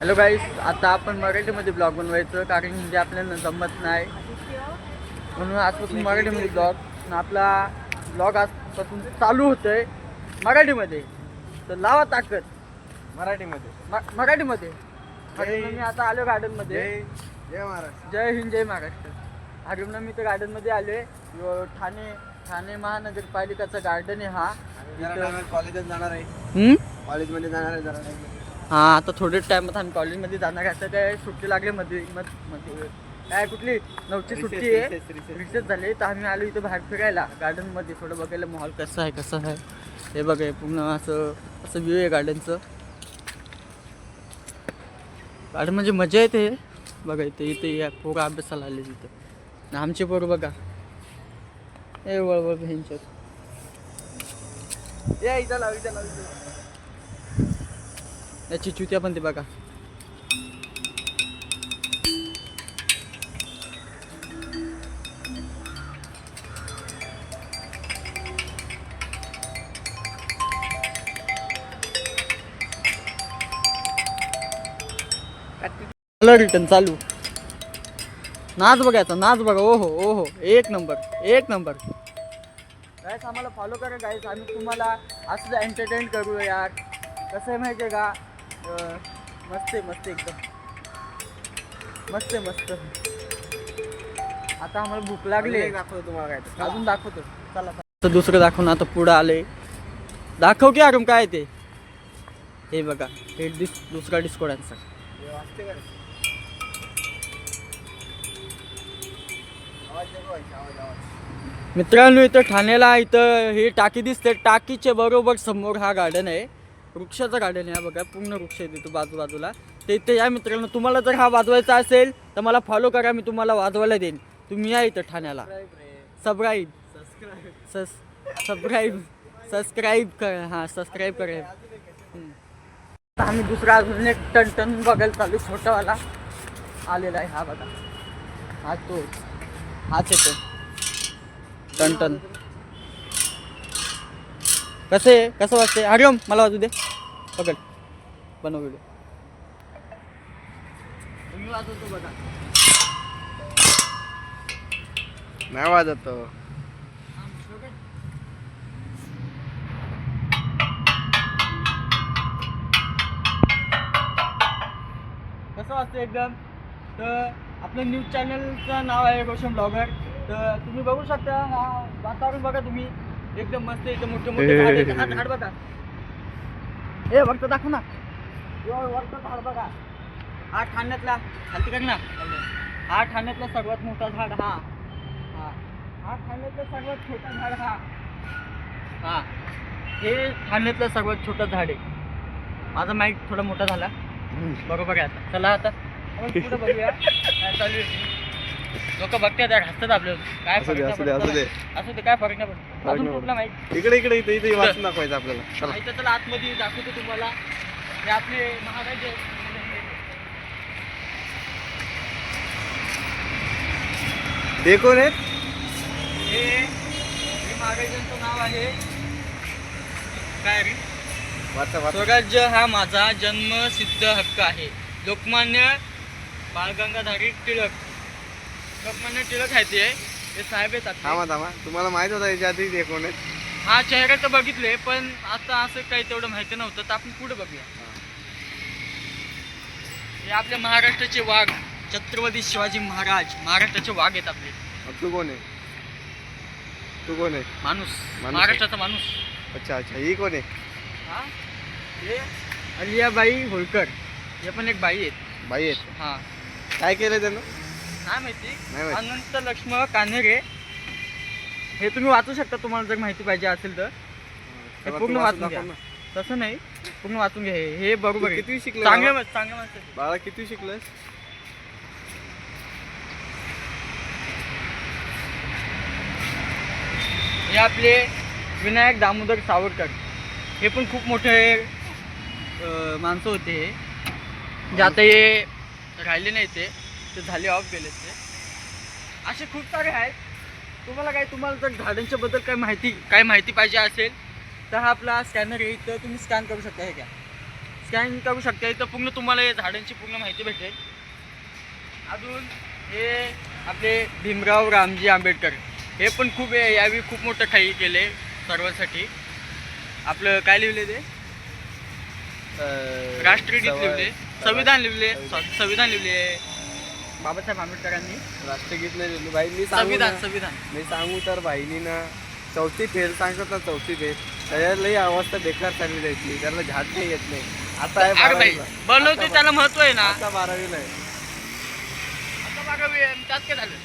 Hello गाईस, आता आपण मराठीमध्ये ब्लॉग बनवायचं कारण म्हणजे आपल्याला जमत नाही, म्हणून आजपासून मराठीमध्ये ब्लॉग आपला ब्लॉग आजपासून चालू होतोय मराठीमध्ये. तर लावा ताकद मराठीमध्ये मराठीमध्ये. जय- मी आता आलो गार्डनमध्ये. जय महाराष्ट्र. जय हिंद, जय महाराष्ट्र. हरिमना मी तर गार्डनमध्ये आलोय. ठाणे महानगरपालिकाचं गार्डन आहे हा. कॉलेजात जाणार आहे, कॉलेजमध्ये जाणार आहे जरा. हा, आता थोडे टाइमात आम्ही कॉलेजमध्ये जाणार आहे. आता काय सुट्टी लागली मध्ये काय कुठली 9ची सुट्टी आहे, रिसेस झाली. तर आम्ही आलो इथं बाहेर फिरायला गार्डनमध्ये, थोडं बघायला माहोल कसं आहे. हे बघा, पूर्ण असं व्ह्यू आहे गार्डनचं. गार्डन म्हणजे मजा येते बघा. इथे या पोरं अभ्यासाला आले तिथं. आमचे पोरं बघा, हे वळवळ ह्यांच्यात या इथं लाव. याची चुत्या पण ते बघा. रिटर्न चालू. नाच बघायचा, नाच बघा. ओहो, एक नंबर. गाईस, आम्हाला फॉलो करा गाईस. आम्ही तुम्हाला असं एंटरटेन करू यार. कसं आहे माहिती आहे का, मस्त एकदम मस्त. आता आम्हाला भूक लागली. दाखवतो तुम्हाला काय अजून दाखवतो. चला तर दुसरं दाखवून आता पुढं आले. दाखव की अरुण काय ते. हे बघा, हे दुसरा डिस्को डान्सर. वाजते का रे? आवाज. मित्रांनो, इथं ठाण्याला इथं ही टाकी दिसते. टाकीच्या बरोबर समोर हा गार्डन आहे. वृक्षाचं गार्डन आहे. हा बघा, पूर्ण वृक्ष आहे तिथं बाजूला. ते इथे या मित्रांनो. तुम्हाला जर हा वाजवायचा असेल तर मला फॉलो करा, मी तुम्हाला वाजवायला देईन. तुम्ही या इथं ठाण्याला. सबस्क्राईब करा. हां, सबस्क्राईब करा. आम्ही दुसरा अजून एक टन बघायला चालू, छोटावाला आलेला आहे. हा बघा, हाच येतो टन. कसं वाटते हरिओम? मला वाजू दे. पकड, बनव व्हिडिओ. तुम्ही वाजवतो बघा. नाही वाजत तो. कसं वाटतं एकदम. तर आपलं न्यूज चॅनलचं नाव आहे रोशन ब्लॉगर. तर तुम्ही बघू शकता, हा वातावरण बघा तुम्ही, एकदम मस्त. एकदम मोठे झाड बघा. हे वरचं दाखव ना, वरचं झाड बघा. हा ठाण्यातला, खालती कर ना. हा ठाण्यातला सर्वात मोठा झाड. हा ठाण्यातलं सर्वात छोटा झाड. हा हे ठाण्यातलं सर्वात छोटं झाड आहे. माझा माईक थोडा मोठा झाला, बरोबर आहे. आता चला, आता आपण पुढे बघूया काय चालू आहे. लोक बघतात यार, हसतात आपल्याला. काय असू दे. असू दे, काय फरक नाही पडत. अजून कुठला माहिती इकडे वाचून दाखवायचं आपल्याला. चला. माहिती चला, आतमध्ये दाखवतो तुम्हाला. हे आपले महाराज ते कोण आहेत? हे महाराजांचं नाव आहे काय रे? वाचा. स्वराज्य हा माझा जन्मसिद्ध हक्क आहे. लोकमान्य बाळगंगाधरी टिळक. लोकमान्य टिळक आहे ते साहेब आहेत आपले. थांबा. तुम्हाला माहित होता याच्या आधी ते कोण आहेत? हा चेहरा तर बघितले, पण आता असं काही तेवढं माहिती नव्हतं. तर आपण पुढे बघूया. हे आपल्या महाराष्ट्राचे वाघ, छत्रपती शिवाजी महाराज. महाराष्ट्राचे वाघ आहेत आपले. तू कोण आहे? माणूस, आहे. महाराष्ट्राचा माणूस. अच्छा. ही कोण आहे? हा, हे अलियाबाई होळकर. हे पण एक बाई आहेत. बाई आहेत. हा, काय केलं त्यानं? काय माहिती. नाही माहिती. अनंत लक्ष्मण कान्हेरे. हे तुम्ही वाचू शकता, तुम्हाला जर माहिती पाहिजे असेल तर. हे पूर्ण वाचून घ्या. तसं नाही, पूर्ण वाचून घ्या. हे बरोबर आहे. किती शिकलं? चांगलं माणसं. बाळा, किती शिकलंस? हे आपले विनायक दामोदर सावरकर. हे पण खूप मोठे माणसं होते. हे जे आता हे राहिले नाही, ते झाले ऑफ गेले. ते असे खूप सारे आहेत. तुम्हाला जर गार्डनच्या बद्दल काय माहिती पाहिजे असेल तर हा आपला स्कॅनर आहे. इथं तुम्ही स्कॅन करू शकता. हे घ्या, स्कॅन करू शकता. इथं पूर्ण तुम्हाला हे झाडांची पूर्ण माहिती भेटेल. अजून हे आपले भीमराव रामजी आंबेडकर हे पण खूप यावेळी खूप मोठं काही केले सर्वांसाठी. आपलं काय लिहिले ते राष्ट्रगीत लिहिले, संविधान लिहिले, संविधान लिहिले बाबासाहेब आंबेडकरांनी. राष्ट्रगीत नाही लिहिलं भाई. संविधान मी सांगू तर भाईनी ना चौथी फेल सांगतात ना, चौथी फेल त्याच्यात लई अवस्था बेकार चालली जायची. त्याला झाड काही येत नाही. आता आहे अरे भाई 12वीला. बनवते त्याला महत्व आहे ना. आता 12वीला आहे. आता 12वी आहे, त्यात काय झालं.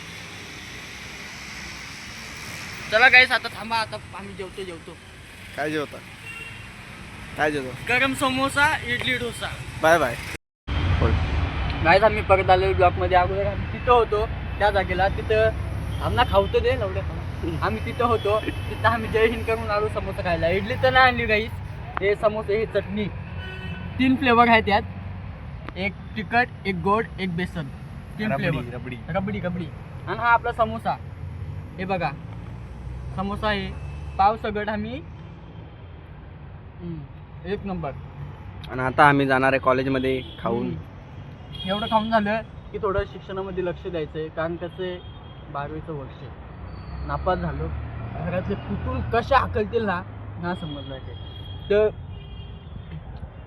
चला गाईस आता थांबा, आता आम्ही जेवतो. काय जेवता? काय जेवतो? गरम samosa, idli, dosa. Bye bye. Guys आम्ही परत आलेलो ब्लॉकमध्ये. अगोदर आम्ही तिथं होतो त्या जागेला. तिथं आम्हाला खावतो दे लवड्या. आम्ही तिथं होतो. तिथं आम्ही जय हिंद करून आलो समोसा खायला. इडली तर नाही आणली गाईस. हे समोसे, हे चटणी, 3 फ्लेवर आहेत यात. एक तिखट, एक गोड, एक बेसन. 3 फ्लेवर. रबडी. आणि हा आपला समोसा. हे बघा समोसा आहे. पाव सगट आम्ही 1 नंबर. आणि आता आम्ही जाणार आहे कॉलेजमध्ये खाऊन. एवढं खाऊन झालं की थोडं शिक्षणामध्ये लक्ष द्यायचं आहे. कारण त्याचे 12वीचं वर्ष आहे. नापास झालो. घरातले कुठून कशा हाकलतील ना समजलं ते. तर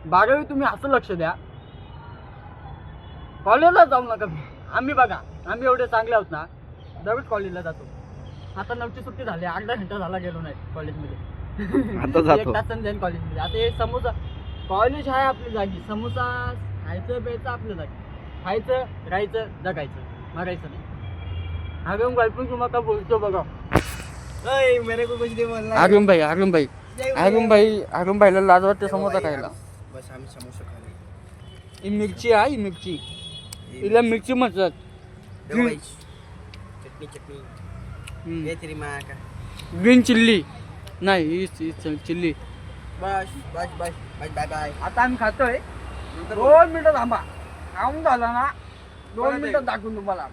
12वी तुम्ही असं लक्ष द्या. कॉलेजला जाऊ नका. आम्ही बघा, आम्ही एवढे चांगले आहोत ना, दररोज कॉलेजला जातो. आता 9ची सुट्टी झाली, अर्धा घंटा झाला गेलो नाही कॉलेजमध्ये. आता जातो. 1 तासाने जाईन कॉलेजमध्ये. आता हे समोसा, कॉलेज आहे आपली जागी. समोसा खायचं प्यायचं आपल्या जागी. खायचं, राहायचं, जगायचं, मरायचं नाही. आगम गर्लफ्रेंड तुम्हाला बोलतो बघा. मेरे को कुछ नहीं बोलना. आगम भाईला लाज वाटते समोसा खायला. बस आम्ही समोसा खाले. ही मिरची आहे, ही मिरची. हिला मिरची म्हणतात. चटणी ये तेरी माँ का. ग्रीन चिल्ली नाही, ही चिल्ली. बस बाय बाय. आता आम्ही खातोय. 2 मिनिटं थांबा. खाऊन झाला ना 2 मिनिटात दाखवून तुम्हाला.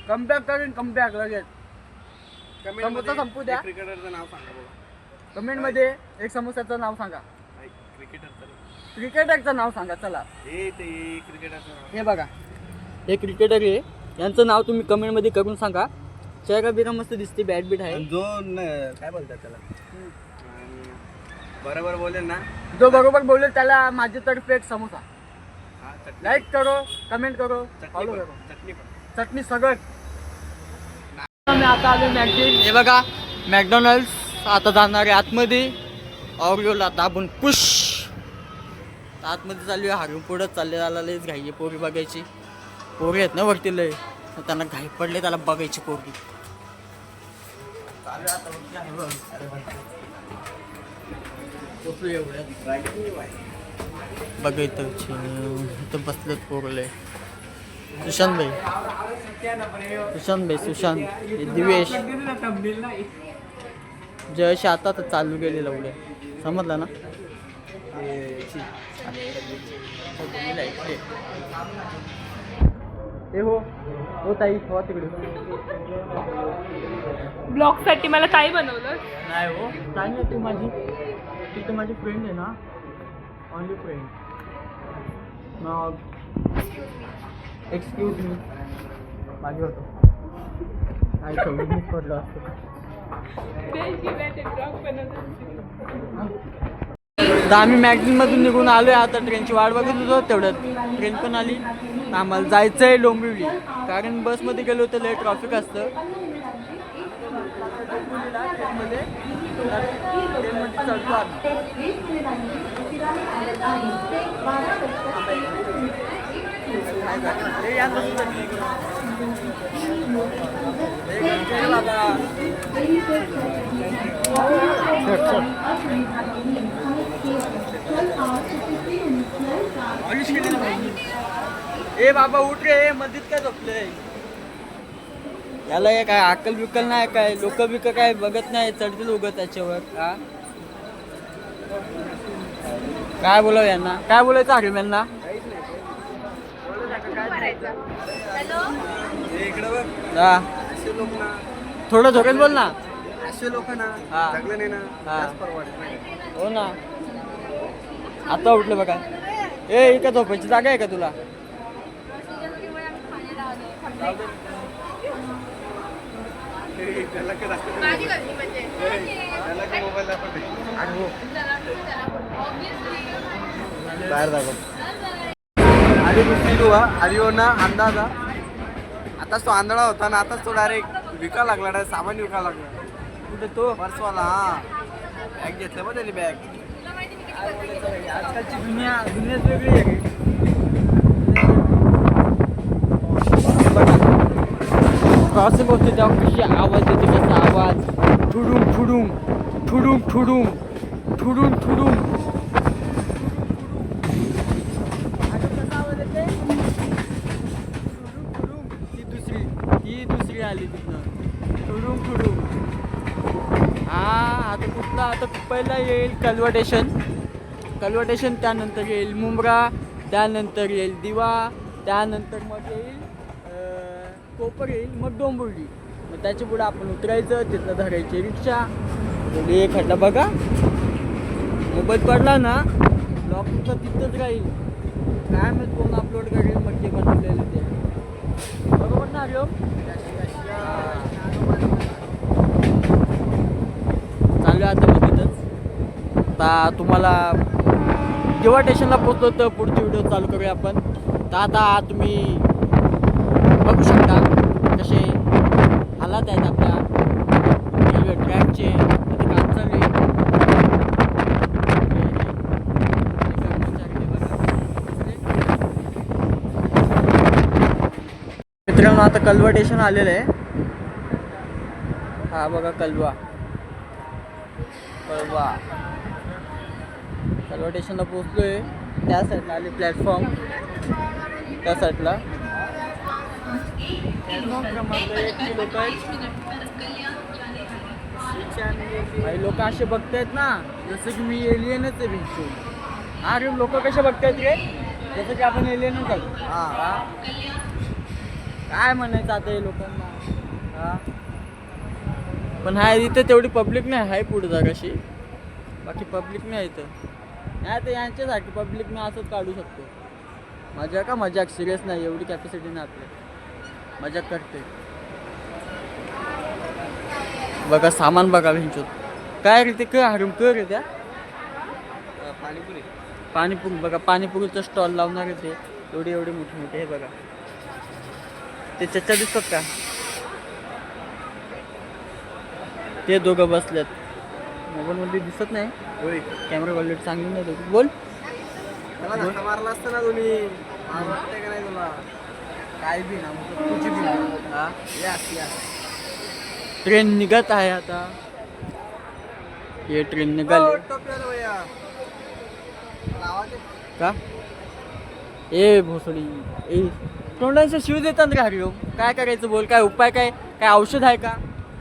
कमबॅक लगेच. समोसा संपू द्या. क्रिकेटरचं नाव सांगा बघा. कमेंट मध्ये एक समोसाचं नाव सांगा. क्रिकेटरचं नाव सांगा. चला ते क्रिकेटरचं नाव. हे बघा, हे क्रिकेटर आहे. यांचं नाव तुम्ही कमेंट मध्ये करून सांगा. चेहरा बिरा मस्त दिसते. बॅट बीट आहे. जो काय बोलतात त्याला, बरोबर बोलेल ना, जो बरोबर बोलेल त्याला माझ्यातर्फे एक समोसा. लाईक करो, कमेंट करो, फॉलो करो. चटणी सगळं. मी आता आलो मॅकडॉनल्ड. हे बघा मॅकडॉनल्ड्स. आता जाणार आहे आतमध्ये. ऑरिओला दाबून पुश. आतमध्ये चालू आहे. हरून पुढं चालले. झाला लयच घाई आहे पोरी बघायची. पोरी आहेत ना वरती लय, त्यांना घाई पडले त्याला बघायची पोरगी. बघायचं इथं बसलेत पोरले. सुशांत भाई, दिवेश, जयश आता तर चालू गेलेलं उद्या. समजलं ना. हे हो ताई हो तिकडे. ब्लॉगसाठी मला ताई बनवलं नाही हो ताई नाही. ती तर माझी फ्रेंड आहे ना. Only friend. मग एक्सक्यूज मी माझी होतो. काय मिस पडलं असतं. तर आम्ही मॅगझिनमधून निघून आलो आहे. आता ट्रेनची वाट बघत होतो. तेवढ्यात ट्रेन पण आली. आम्हाला जायचं आहे डोंबिवली. कारण बसमध्ये गेलो तर लय ट्रॉफिक असतं. ट्रेनमध्ये चढतो आम्ही. ए बाबा उठ रे. मधीत काय झोपलंय. याला काय अक्कल बिक्कल नाही काय. लोक बिक काय बघत नाही. चढतील उगत त्याच्यावर. हा काय बोलाव यांना. काय बोलायचं हरीम यांना. हा थोडं झोकेत बोल ना. असे लोक ना जगलं नाही ना. हो ना. आता उठलं बघा. ए इकडे झोपायची जागा आहे का तुला? बाहेर दाखव. आणि दुसरी तू आणि हो ना अंदाजा आताच तो आंधळा होता ना, आताच तो डायरेक्ट विका लागला, डायरेक्ट सामान विका लागला. कुठे तो? पर्सवाला. हा बॅग घेतलं मग त्यांनी बॅग. आजकालची दुनियाच वेगळी आहे. क्रॉसिंग होते तेव्हा कशी आवाज येते, कसा आवाज ठुडुंग ठुडुंग ठुडुंग ठुडुंग ठुडुंग ठुडुंग. ही दुसरी आली तिथनं ठुडुंग ठुडुंग. हा आता कुठला, आता पहिला येईल कल्वटेशन, त्यानंतर येईल मुंब्रा, त्यानंतर येईल दिवा, त्यानंतर मग येईल कोपर येईल, मग डोंबिवली. मग त्याच्या पुढे आपण उतरायचं, तिथनं धरायची रिक्षा. एक खड्डा बघा, मोबाईल पडला ना लॉक तुमचा तिथंच राहील. काय माहित कोण अपलोड करेल मग ते बनवलेलं ते. बरोबर ना रो? चालू आता मी तिथंच. आता तुम्हाला जेव्हा स्टेशनला पोचलो तर पुढची व्हिडिओ चालू करूया आपण. तर आता तुम्ही बघू शकता कसे हालात आहेत आपल्या रेल्वे ट्रॅकचे. तिथे काम चालू आहे. मित्रांनो आता कलवा स्टेशन आलेलं आहे. हा बघा कलवा स्टेशनला पोचलोय. त्या साईडला आले प्लॅटफॉर्म, त्या साईडला काही लोक असे बघतायत ना जसं की मी एलियनच आहे भिंचू. अरे लोक कसे बघतायत रे, जसं की आपण एलियनच आहोत. हा काय म्हणायचं आता हे लोकांना. हा पण हा इथे तेवढी पब्लिक नाही आहे, पुढे जागाशी बाकी पब्लिक नाही इथं. नाही तर यांच्यासाठी पब्लिक मी असंच काढू शकतो. मजाक सिरियस नाही, एवढी कॅपॅसिटी नाही आपली. मजाक करते. बघा सामान बघा भिंचूत काय रे ते हरून कर रे त्या पाणीपुरी बघा. पाणीपुरीचं स्टॉल लावणार आहे ते एवढे मोठे. हे बघा ते चच्चा दिसतात का, ते दोघं बसलेत. मोबाईलमध्ये दिसत नाही, कॅमेरा क्वालिटी चांगली नाही त्याची. बोल मारला असतं ना तुम्ही, वाटतंय का नाही तुला? काय बी ना तुझी बी ना. ट्रेन निघत आहे आता. हे ट्रेन निघाली का? ए भोसडी ए तोंडांचे शिव देतात का हरिओम? काय करायचं बोल, काय उपाय, काय औषध आहे का?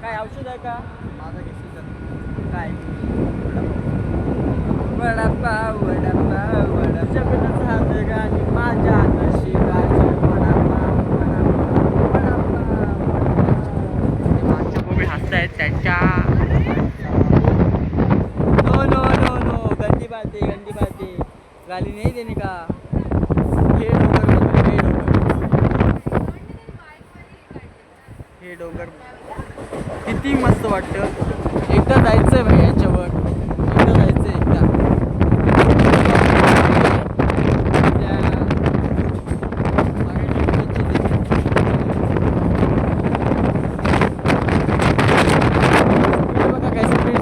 काय औषध आहे का? माझा घेशील काय? वडापाव जगन्नाथ हात गाणी माझ्या नशिबाचे. मागच्या हसतायत त्यांच्या. नो गंदी बाते गाली नाही देणे का? हे डोंगर किती मस्त वाटतं. एकदा जायचंय भाई याच्यावर, एकदा जायचंय एकदा. बघा काय स्पीड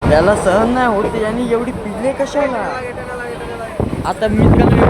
त्याला सहन नाही होते आणि एवढी पिले कशाला. आता मित्रांनो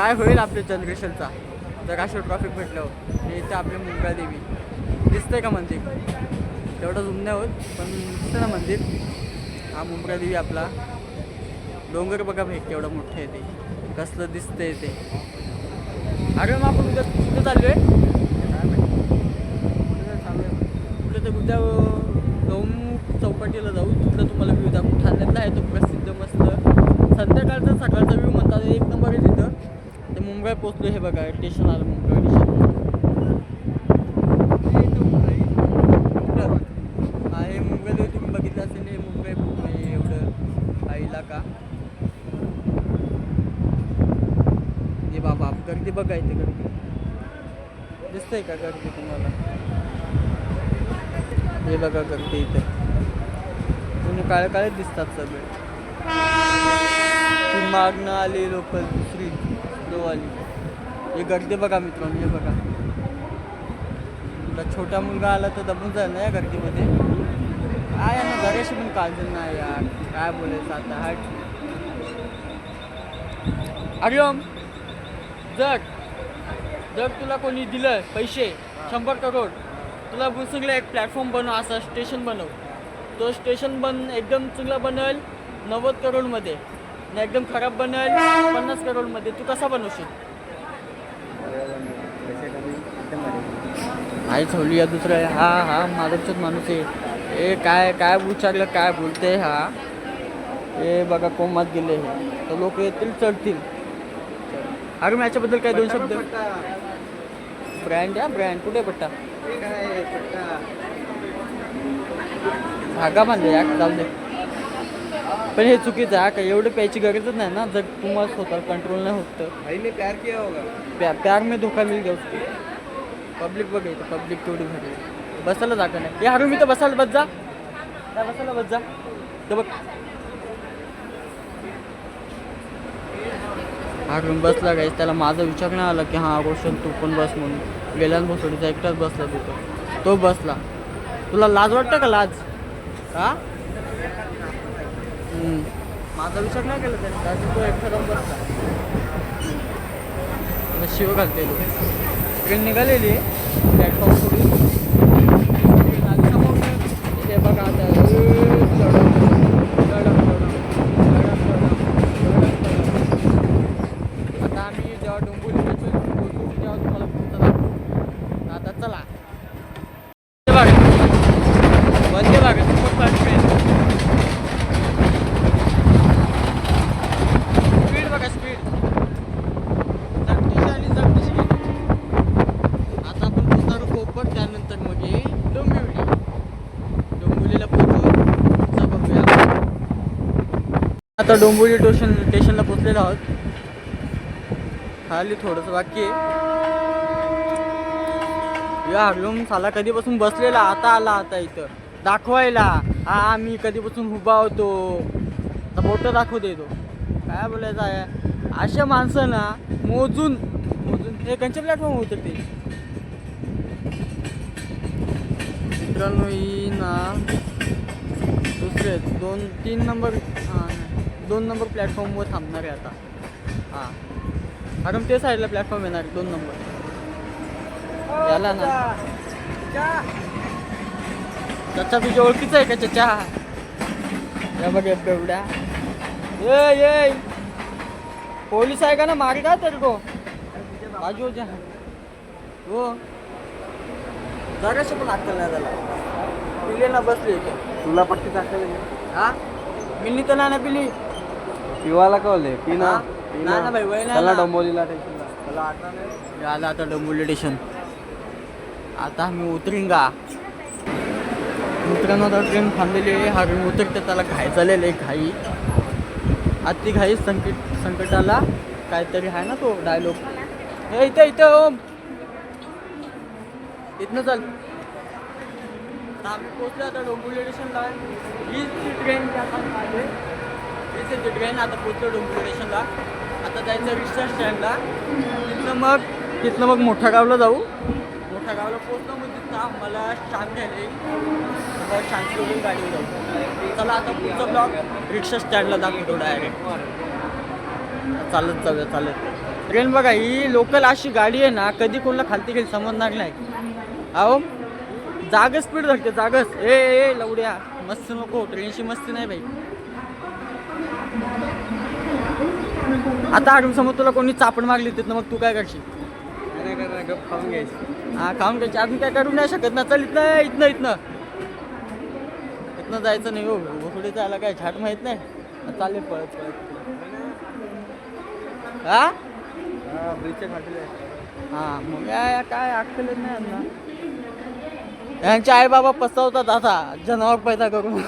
काय होईल आपल्या जनरेशनचा जर अशा ट्रॉफिक भेटल्यावर. हे इथे आपले मुंब्रा देवी दिसतंय का मंदिर, तेवढं झूम नाही होत पण दिसतं ना मंदिर. हा मुंब्रा देवी आपला डोंगर बघा भाई केवढं मोठं आहे ते, कसलं दिसतंय ते. अरे मग आपण उद्या कुठं चाललो आहे, कुठं तर उद्या गौमुख चौपाटीला जाऊ. तिकडं तुम्हाला व्ह्यू दाखवू. ठाण्यातला आहे तो प्रसिद्ध मस्त संध्याकाळचा सकाळचा व्ह्यू म्हणतात, एक नंबर आहे तिथं. ते मुंबई पोचलो, हे बघा स्टेशन आलं मुंबई स्टेशन. हा हे मुंबईला तुम्ही बघितलं असेल, हे मुंबई एवढं हा इलाका. हे बाबा गर्दी बघा इथे, गर्दी दिसतंय का गर्दी तुम्हाला? हे बघा गर्दी इथे, तुम्ही काळे काळेच दिसतात सगळे. ती मागणं आली लोक दुसरी आली. हे गर्दी बघा मित्रांनो, हे बघा. आता छोटा मुलगा आला तर दबून जाईल ना या गर्दीमध्ये. काय यांना जराशी पण काळजी नाही यार, काय बोलायचं आता. हाट हरिओम. जर तुला कोणी दिलं पैसे 100 करोड, तुला चांगलं एक प्लॅटफॉर्म बनव, असं स्टेशन बनव. तो स्टेशन एकदम चांगला बनेल 90 करोडमध्ये, आणि एकदम खराब बनेल 50 करोडमध्ये. तू कसा बनवशील? आई ठेवली या दुसरा आहे. हा माझाच माणूस आहे. हे काय विचारलं, काय बोलते हा. हे बघा कोमात गेले हे, तर लोक येतील चढतील. अरे मी याच्याबद्दल काय दोन शब्द. ब्रँड या ब्रँड कुठे पट्टा धागा बांधले या, जाऊ दे. पण हे चुकीचं आहे का, एवढं प्यायची गरजच नाही ना. जर तुम्हाला स्वतः कंट्रोल नाही होत तर प्यार किया होगा, प्यार में धोखा मिल गया उसको. पब्लिक बघायचं, पब्लिक तेवढी भरली, बसायला जागा नाही. हे हरू मी तर बसायला बस जा, त्या बसायला बस जा. तर बघ हा घेऊन बसला गाईस. त्याला माझा विचार नाही आला की हां रोशन तू पण बस म्हणून. गेल्यान बसवडीचा एकटाच बसला तिथं, तो बसला. तुला लाज वाटतं का, लाज? हा माझा विचार नाही केला त्याने, तो एकटा जाऊन बसला. शिव घालते तो. ट्रेन निघालेली आहे प्लॅटफॉर्म सोडून. ते बघा आता आता आम्ही जेव्हा डोंबिवली पोहोचू तेव्हा तुम्हाला पुढचं दाखवू. आता चला Vande Bharat superfast train. Speed बघा, स्पीड जगदीश आणि जगदीश. आता आपण पोहोचणार कोपर, त्यानंतर मग ये डोंबिवली. डोंबिवलीला पोहोचू बघूया. आता डोंबिवली स्टेशनला पोहोचलेलो आहोत. खाली थोडंसं बाकी आहे. या हरलूम साला कधीपासून बसलेला, आता आला आता इथं दाखवायला. हा मी कधीपासून उभा होतो, तर बोटं दाखवू देतो. काय बोलायचं आहे, अशा माणसं ना मोजून हे कंच्या प्लॅटफॉर्म उतरते मित्रांनो. ही ना दुसरे 2-3 नंबर 2 नंबर प्लॅटफॉर्मवर थांबणार आहे आता. हां अरे ते साईडला प्लॅटफॉर्म येणार 2 नंबर याला ना. चचा तुझ्या ओळखीचं आहे का चचा? या बघ एवढ्या ये पोलीस आहे का ना, मार का तेरे को बाजू जा. हो जराशी पण अक्कल नाही झाला. पिले ना बसले इथे. तुला पट्टी टाकले हा मिळणी तर ना पिली. पिवाला कळले की ना ना भाई वय त्याला नाही. डोंबिवलीला टेन्शनला त्याला आठवण नाही. आला आता डोंबिवली स्टेशन. आता आम्ही उतरिंगा मित्रांनो. आता ट्रेन थांबलेली आहे. हा ट्रेन उतरते त्याला घाई झालेलं आहे. घाई अति घाई संकटाला काहीतरी आहे ना तो डायलॉग. हे इथं ओम इथनं चल. आम्ही पोचलो आता डोंबिवली स्टेशनला. हीच ती ट्रेन हीच ती ट्रेन. आता पोचलो डोंबिवली स्टेशनला. आता जायचं रिक्षा स्टँडला. तिथनं मग मोठ्या गावला जाऊ. मोठ्या गावला पोचलो मग तिथं आम्हाला स्टँड घ्यायला येईल. स्टँड सोडून गाडीवर जाऊ. चला आता पुढचा ब्लॉग रिक्षा स्टँडला दाखवतो डायरेक्ट. चालत जाऊया चालत. ट्रेन बघा, ही लोकल अशी गाडी आहे ना, कधी कोणाला खालती गेली समजणार नाही. अहो जागच स्पीड धरते, जागच. ए लवड्या, मस्त नको, ट्रेनशी मस्ती नाही भाई. आता अजून समज तुला कोणी चापण मारली तिथं, मग तू काय करशील? नाही करणार, गप खाऊन घ्यायची. हा, खाऊन घ्यायची. अजून काय करू नाही शकत ना. चल इथनं जायचं नाही हो. पुढे जायला काय झाट माहित नाही. चालेल पळत. हा ब्रिजच्या खाली हा, मग काय अक्कलच नाही यांना. यांचे आई बाबा पसवतात आता जनावर पैदा करून.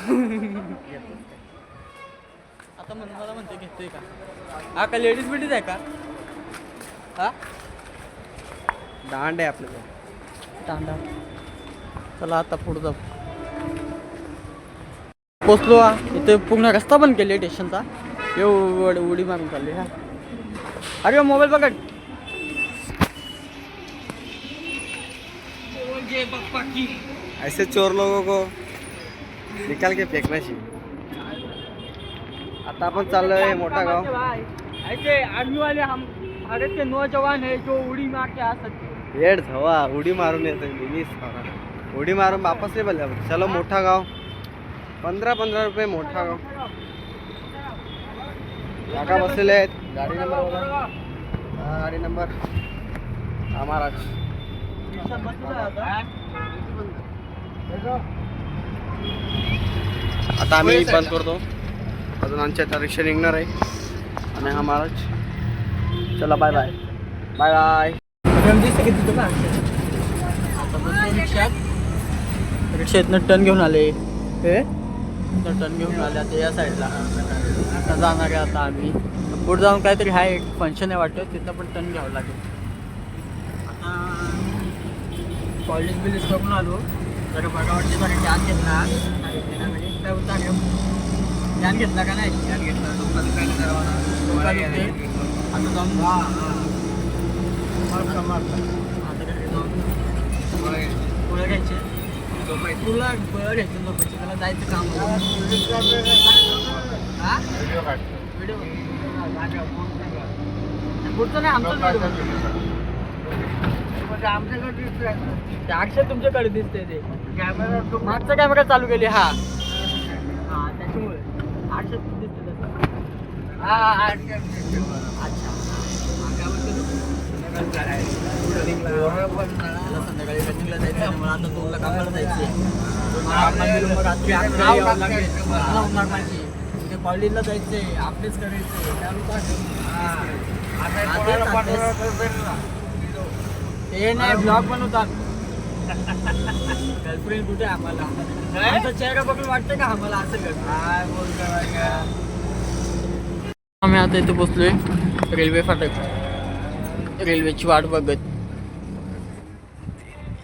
आता मला म्हणते घेतोय का? हा का लेडीज बिडीज आहे का? हा दांड आहे आपल्याला. तांडा. चला आता पुढे जाऊ. पोचलो. इथे पूर्ण रस्ता बंद केले स्टेशनचा. उडी मारून चालली. हा, अरे मोबाईल पकड. ऐसे चोर लोगों को निकाल के फेकना चाहिए. आता आपण चाललोय मोठा गाव. ऐसे आर्मी वाले हम भारत के नौजवान है जो उड़ी मार के आ सकते. येड धवा उडी मारून येतो. उडी मारून वापस नाही बोलला. चलो मोठा गाव. 15 रुपये मोठा गाव. काका बसलेले आहेत. गाडी नंबर बघा. गाडी नंबर महाराज. आता आम्ही बंद करतो. अजून आमच्या आता रिक्षा निघणार आहे. आणि हा महाराज. चला बाय बाय. रिक्षेतनं टन घेऊन आले. टन घेऊन आले आता या साईडला. आता जाणार आहे आता आम्ही. पुढे जाऊन काहीतरी हा एक फंक्शन आहे वाटतं, तिथं पण टन घ्यावं लागेल. आता कॉलेज बिलेज करून आलो. जरा बघा वाटते जरा ध्यान घेतला. काय होता ध्यान घेतला का नाही? ध्यान घेतला. आता जाऊन आता घरी जाऊन पुढे घ्यायचे. तुला बरं घ्यायचं झोपायची. त्याला जायचं काम. हा व्हिडिओ पुढचं नाही आमच्याकडे अक्षर तुमच्याकडे दिसते. ते कॅमेरा मागचा कॅमेरा चालू केली. हा त्याच्यामुळे अक्षर दिसते तसं. अच्छा संध्याकाळी रनिंगला जायचं. मला आता 2 ला कामाला जायचं. कॉलेजला जायचंय, अभ्यास करायचंय. ते नाही ब्लॉग बनवतात. गर्लफ्रेंड कुठे आम्हाला? आमचा चेहरा बघून वाटतं का आम्हाला असं करतो? आम्ही आता इथे पोचलोय रेल्वे फाटक. रेल्वेची वाट बघत.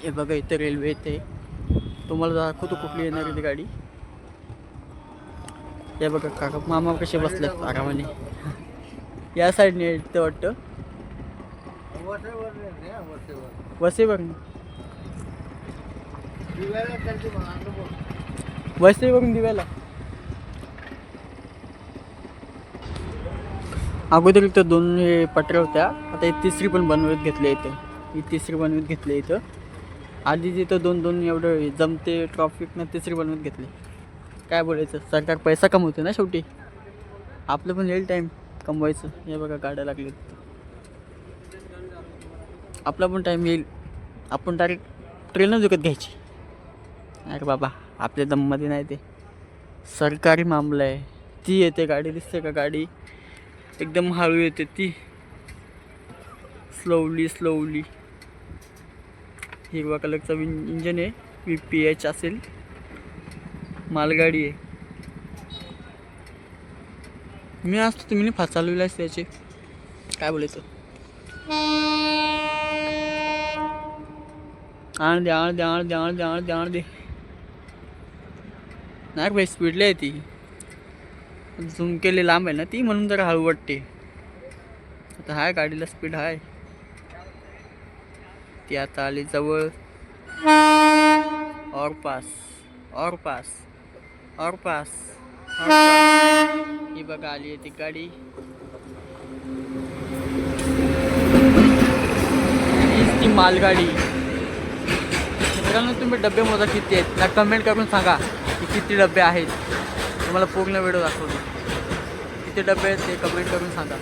हे बघा इथे रेल्वे येते. तुम्हाला दाखवतो कुठली येणार आहे ती गाडी. हे बघा काका मामा कसे बसलेत आरामाने. या साईडने येतं वाटतं. वसईवरून दिव्याला. अगोदर इथं 2 हे पटऱ्या होत्या. आता ही तिसरी पण बनवत घेतली इथं. ही तिसरी बनवत घेतली इथं. आधी तिथं 2 एवढं जमते ट्रॉफिकनं तिसरी बनवत घेतली. काय बोलायचं, सरकार पैसा कमवते ना शेवटी. आपलं पण येईल टाईम कमवायचं. हे बघा गाड्या लागली. आपला पण टाईम येईल. आपण डायरेक्ट ट्रेनच विकत घ्यायची. अरे बाबा आपल्या दममध्ये नाही. ते सरकारी मामला आहे. ती येते गाडी, दिसते का गाडी? एकदम हळू येते ती. स्लोवली. हिरवा कलरचा इंजन आहे. VPH असेल. मालगाडी आहे. मी असतो तुम्ही नाही फास्ट चालवले असते त्याचे. काय बोलायचं. आण दे. नाही भाई स्पीडला आहे ती. झूम केले लांब आहे ना ती, म्हणून जरा हळू वाटते. आता हाय गाडीला स्पीड हाय. ती आता आली जवळ. और पास. ही बघा आली आहे ती गाडी. मालगाडी. मित्रांनो तुम्ही डबे मोजा किती आहेत त्या कमेंट करून सांगा की किती डबे आहेत. तुम्हाला पूर्ण व्हिडिओ दाखवतो. किती डबे आहेत ते कमेंट करून सांगा.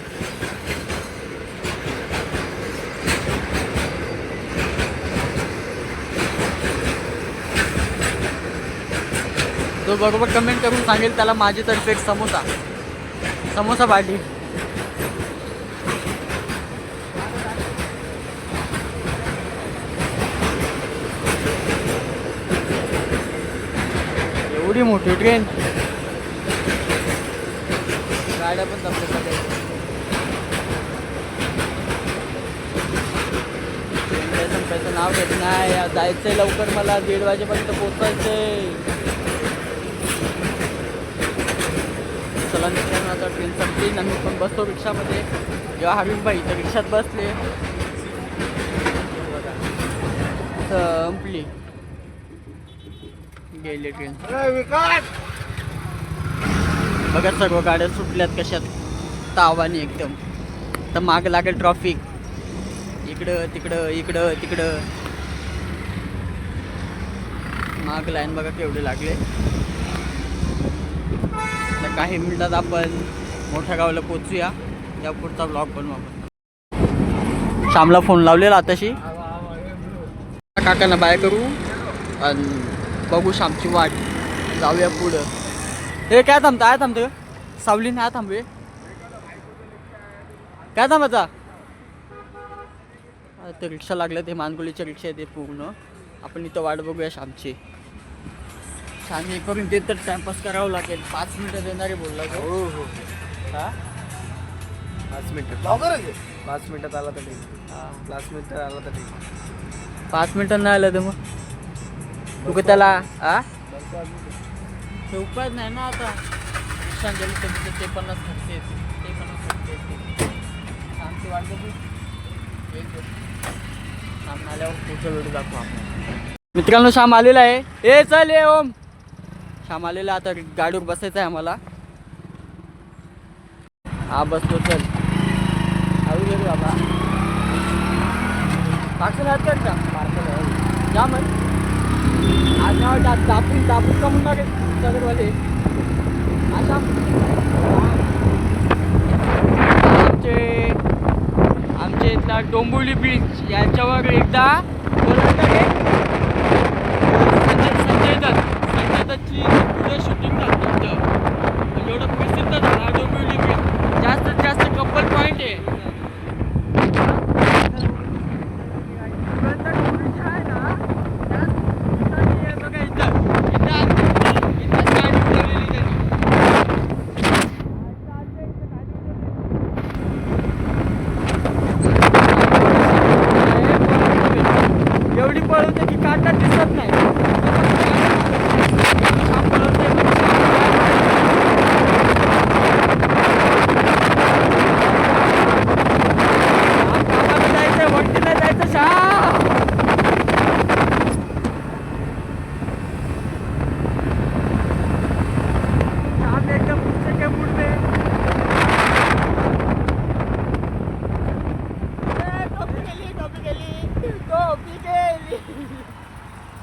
तो बरोबर कमेंट करून सांगेल त्याला माझ्यातर्फे एक समोसा पार्टी. एवढी मोठी ट्रेन. गाड्या पण जमल्या सगळ्या. संपायचं नाव घेत नाही. जायचंय लवकर मला 1:30 वाजेपर्यंत पोहोचायचंय. चला मित्रांनो आता ट्रेन संपली. आम्ही पण बसतो रिक्षामध्ये. जेव्हा हरीश भाई तर रिक्षात बसले. संपली गेली ट्रेन. बघा सर्व गाड्या सुटल्यात कशात तावानी एकदम. तर माग लागेल ट्रॉफिक. इकडं तिकडं माग लाईन बघा केवढे लागले. तर काही मिनिटात आपण मोठ्या गावाला पोचूया. या पुढचा ब्लॉग बनवू आपण. श्यामला फोन लावलेला आताशी. काकांना बाय करू आणि बघू श्यामची वाट. जाऊया पुढं. हे काय थांबतं सावली नाही थांबवे. काय थांबायचा. ते रिक्षा लागलं. ते मानगुलीच्या रिक्षा येते पूर्ण. आपण इथं वाट बघूया श्यामची. श्याम करून ते तर टाइमपास करावं लागेल. 5 मिनिटं देणारे बोलला तो. हो हा 5 मिनिटं. 5 मिनिटात आला तर ठीक. 5 मिनिटात आला तर ठीक. 5 मिनिटं नाही आलं तर मग तू का त्याला ते उपाय नाही ना आता. श्यामच्या ते 50 खर्च येते. ते 50 खर्च येते. श्यामची वाट बघू. श्याम आल्यावर पुढचा व्हिडिओ दाखवू आपण. मित्रांनो श्याम आलेला आहे. ए चल ये ओम. श्याम आलेला. आता गाडीवर बसायचं आहे आम्हाला. हा बसतो चल. हळू गेलो बाबा. पार्सल आहेत का. पार्सल आहे जा मग. आज नाव दापून का म्हणणार सगळेवाले. अशा आमच्या इथला डोंबिवली बीच याच्यावर एकदा संजय दत्तची पुढे शूटिंग झालं. एवढं प्रसिद्ध झाला डोंबिवली बीच. जास्तीत जास्त कपल पॉईंट आहे. एवढी पळवते की काटा दिसत नाही. जायचं वरती नाही जायचं. श्याम एकदम पुढचे काय पुढे.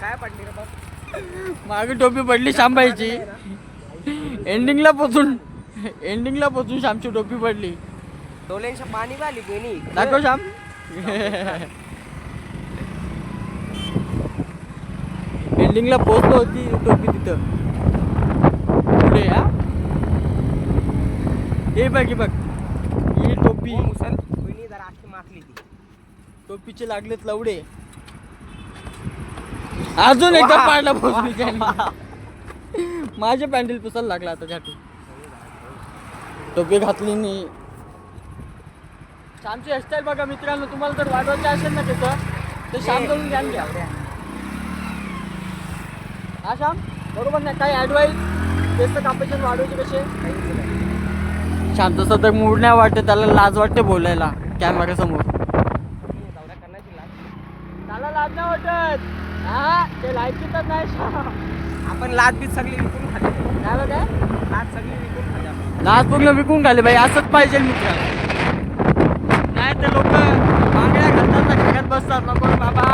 काय पडली रे बस. मागे टोपी पडली श्यामबाईची. एंडिंगला पोचून श्यामची टोपी पडली. डोळ्यांच्या पाणी आली कोणी. दाखव श्याम. एंडिंगला पोचलो होती टोपी तिथं पुढे. हा हे बघ ही टोपी. जरा आखी माखली ती. टोपीचे लागलेत लवडे. अजून एकदा पाडला पोचली त्यांनी. माझे पॅन्डल पुसायला लागला आता झाटू. टोपी घातली नाही. श्यामची हेअरस्टाईल बघा मित्रांनो. तुम्हाला जर वाढवायचं असेल ना त्याचं तर श्याम जाऊन ध्यान घ्या. हा श्याम बरोबर नाही. काही ॲडवाईस तेच कॉम्पिटिशन वाढवायचे कसे. श्याम तसं तर मूड नाही वाटते. त्याला लाज वाटते बोलायला कॅमेरा समोर. त्याला लाज नाही वाटत. हा ते लायकी तर नाही श्याम. आपण लाच बीच सगळी विकून खाते. काय बघा लाच सगळी विकून खाते आपण. लाज पूर्ण विकून घाले बाई. असंच पाहिजे मित्रांनो. नाही तर लोक बांगड्या घालतात ना घरात बोलत बसतात नको रे बाबा,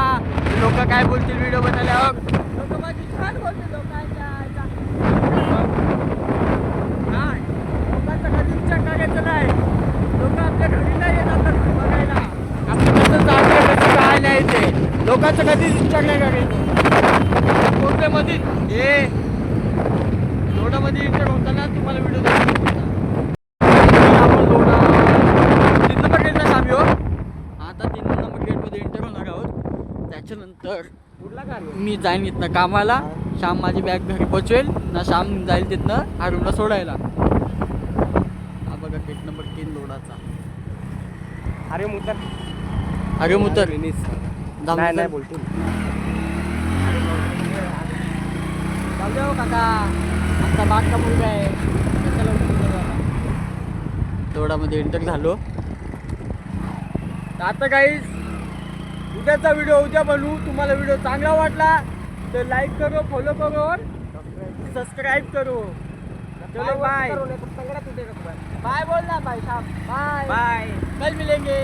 लोक काय बोलतील व्हिडिओ बनवल्यावर. लोक माझी छान बोलतील लोकांच्या काय लोकांचं कधी विचार करायचं नाही. लोक आपल्या घरी नाही येतात बघायला, आपण कसं चाललं कसं काय नाही ते लोकांचं कधीच विचार नाही करायचं. कोकणामध्ये हे लोणामध्ये इंटर होताना तुम्हाला व्हिडिओ आपण लोणा 3 नंबर गेटला आम्ही हो. आता 3 नंबर गेटमध्ये इंटर होणार आहोत. त्याच्यानंतर मी जाईन इथनं कामाला. श्याम माझी बॅग घरी पोचवेल ना, श्याम जाईल तिथनं हारूनला सोडायला. हा बघा गेट नंबर 3 लोणाचा. अरे मुतर अरे मुतर नाही नाही बोलतो जाऊ द्या हो काका, आमचा बाग का मुलगा आहे. कशाला लोणामध्ये एंटर झालो. तर आता काही उद्याचा व्हिडिओ उद्या बनवू. तुम्हाला व्हिडिओ चांगला वाटला तर लाईक करो, फॉलो करो और सब्सक्राइब करो. चलो बाय बाय बोलना भाई साहब. बाय बाय, कल मिलेंगे.